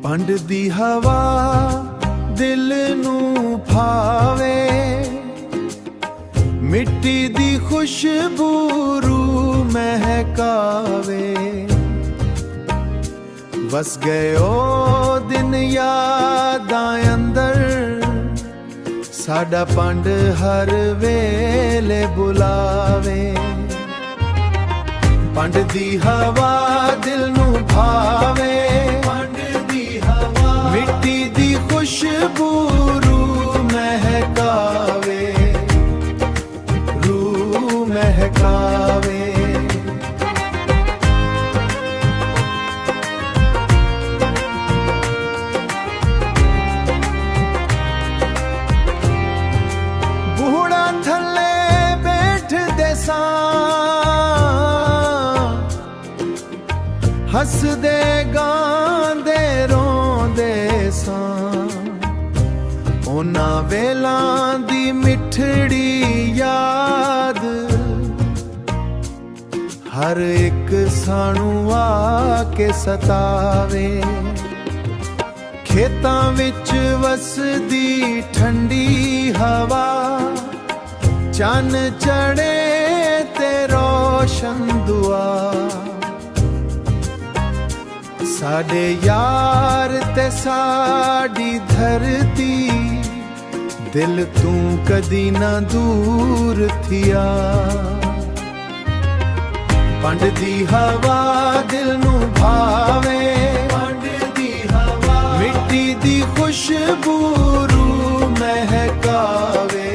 ਪੰਡ ਦੀ ਹਵਾ ਦਿਲ ਨੂੰ ਭਾਵੇ, ਮਿੱਟੀ ਦੀ ਖੁਸ਼ਬੂ ਰੂ ਮਹਿਕਾਵੇ। ਵਸ ਗਏ ਉਹ ਦਿਨ ਯਾਦਾਂ ਅੰਦਰ, ਸਾਡਾ ਪੰਡ ਹਰ ਵੇਲੇ ਬੁਲਾਵੇ। ਪੰਡ ਦੀ ਹਵਾ ਦਿਲ ਨੂੰ ਭਾਵੇ, ਪੰਡ ਦੀ ਹਵਾ ਮਿੱਟੀ ਦੀ ਖੁਸ਼ਬੂ ਰੂ ਮਹਿਕਾਵੇ, ਰੂ ਮਹਿਕਾਵੇ। ਬੂਹੜਾ ਥੱਲੇ ਬੈਠਦੇ ਸਾਂ, ਹੱਸਦੇ ਗਾਉਂਦੇ ਰੋਂਦੇ ਸਾਂ। ਉਹਨਾਂ ਵੇਲਾਂ ਦੀ ਮਿੱਠੜੀ ਯਾਦ ਹਰ ਇੱਕ ਸਾਨੂੰ ਆ ਕੇ ਸਤਾਵੇ। ਖੇਤਾਂ ਵਿੱਚ ਵਸਦੀ ਠੰਡੀ ਹਵਾ, ਚੰਨ ਚੜ੍ਹੇ ਤੇ ਰੋਸ਼ਨ ਦੁਆ। ਸਾਡੇ ਯਾਰ ਤੇ ਸਾਡੀ ਧਰਤੀ, ਦਿਲ ਤੂੰ ਕਦੀ ਨਾ ਦੂਰ ਥਿਆ। ਪੰਡ ਦੀ ਹਵਾ ਦਿਲ ਨੂੰ ਭਾਵੇ, ਪੰਡ ਦੀ ਹਵਾ ਮਿੱਟੀ ਦੀ ਖੁਸ਼ਬੂ ਰੂ ਮਹਿਕਾਵੇ,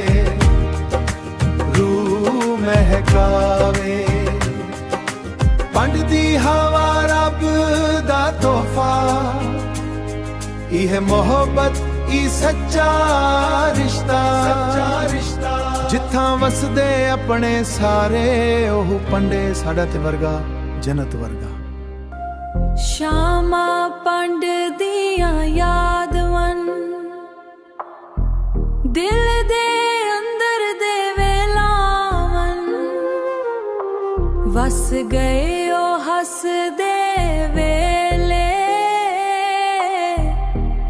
ਰੂ ਮਹਿਕਾਵੇ। ਪੰਡ ਦੀ ਹਵਾ ਰੱਬ ਦਾ ਤੋਹਫਾ, ਇਹ ਮੁਹੱਬਤ ਇਹ ਸੱਚਾ ਰਿਸ਼ਤਾ। ਜਿੱਥਾਂ ਵਸਦੇ ਆਪਣੇ ਸਾਰੇ ਉਹ ਪੰਡੇ, ਸਾਡਾ ਤੇ ਵਰਗਾ ਜਨਤ ਵਰਗਾ। ਸ਼ਾਮਾਂ ਪੰਡ ਦੀਆਂ ਯਾਦਵਨ, ਦਿਲ ਦੇ ਅੰਦਰ ਦੇ ਵੇਲਾਵਨ। ਵਸ ਗਏ ਉਹ ਹੱਸਦੇ ਵੇਲੇ,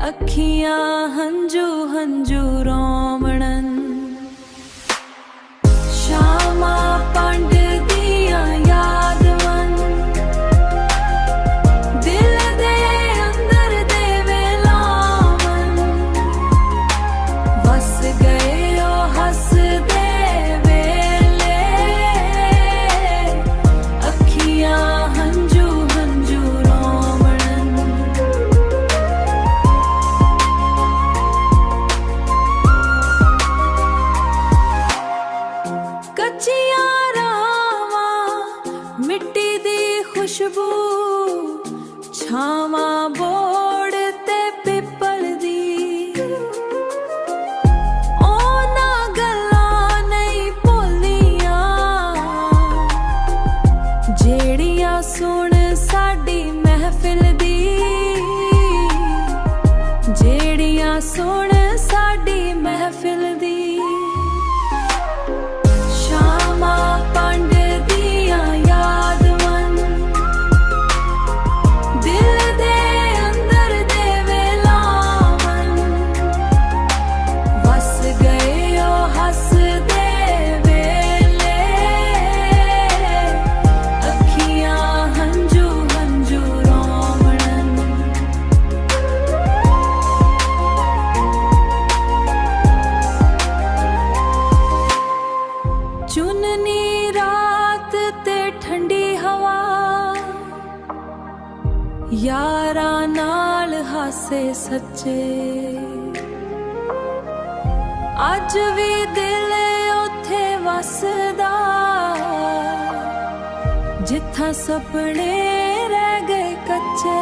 ਅੱਖੀਆਂ ਹੰਝੂ ਹੰਝੂ ਰੋਵਣਨ। ਸ਼ਾਮਾਂ ਪੰਡ ਦੀਆਂ ਯਾਦਵਨ, ਦਿਲ ਦੇ ਅੰਦਰ ਦੇ ਵੇਲਾਵਨ। ਵਸ ਗਏ ਉਹ ਹੱਸਦੇ ਵੇਲੇ, ਅੱਖੀਆਂ ਹੰਝੂ ਹੰਝੂ ਰੋਵਣਨ। ਕੱਚੀਆਂ ਰਾਵਾਂ ਮਿੱਟੀ ਦੀ ਖੁਸ਼ਬੂ, ਛਾਵਾਂ ਬੋੜ ਤੇ ਪਿੱਪਲ ਦੀ। ਉਹਨਾਂ ਗੱਲਾਂ ਨਹੀਂ ਭੁੱਲੀਆਂ, ਜਿਹੜੀਆਂ ਸੁਣ ਸਾਡੀ ਮਹਿਫਿਲ ਦੀ, ਜਿਹੜੀਆਂ ਸੁਣ ਸਾਡੀ ਮਹਿਫਿਲ ਦੀ। ਸ਼ਾਮਾਂ ਪੰਡ ਦੀਆਂ ਯਾਦਵਨ, ਦਿਲ ਦੇ ਅੰਦਰ ਦੇ ਵੇਲਾਵਨ। ਵਸ ਗਏ ਉਹ ਹੱਸਦੇ ਵੇਲੇ, ਅੱਖੀਆਂ ਹੰਝੂ ਹੰਝੂ ਰੋਵਣਨ। ਚੁੰਨਨੀ ਰਾਤ ਤੇ ਠੰਡੀ ਹਵਾ, ਯਾਰਾਂ ਨਾਲ ਹਾਸੇ ਸੱਚੇ। ਅੱਜ ਵੀ ਦਿਲ ਉੱਥੇ ਵਸਦਾ, ਜਿੱਥਾਂ ਸੁਪਨੇ ਰਹਿ ਗਏ ਕੱਚੇ।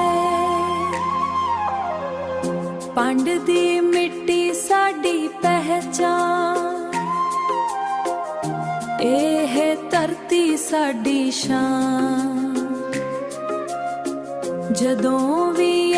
ਪੰਡ ਦੀ ਮਿੱਟੀ ਸਾਡੀ ਪਹਿਚਾਨ, ਇਹ ਧਰਤੀ ਸਾਡੀ ਸ਼ਾਨ। ਜਦੋਂ ਵੀ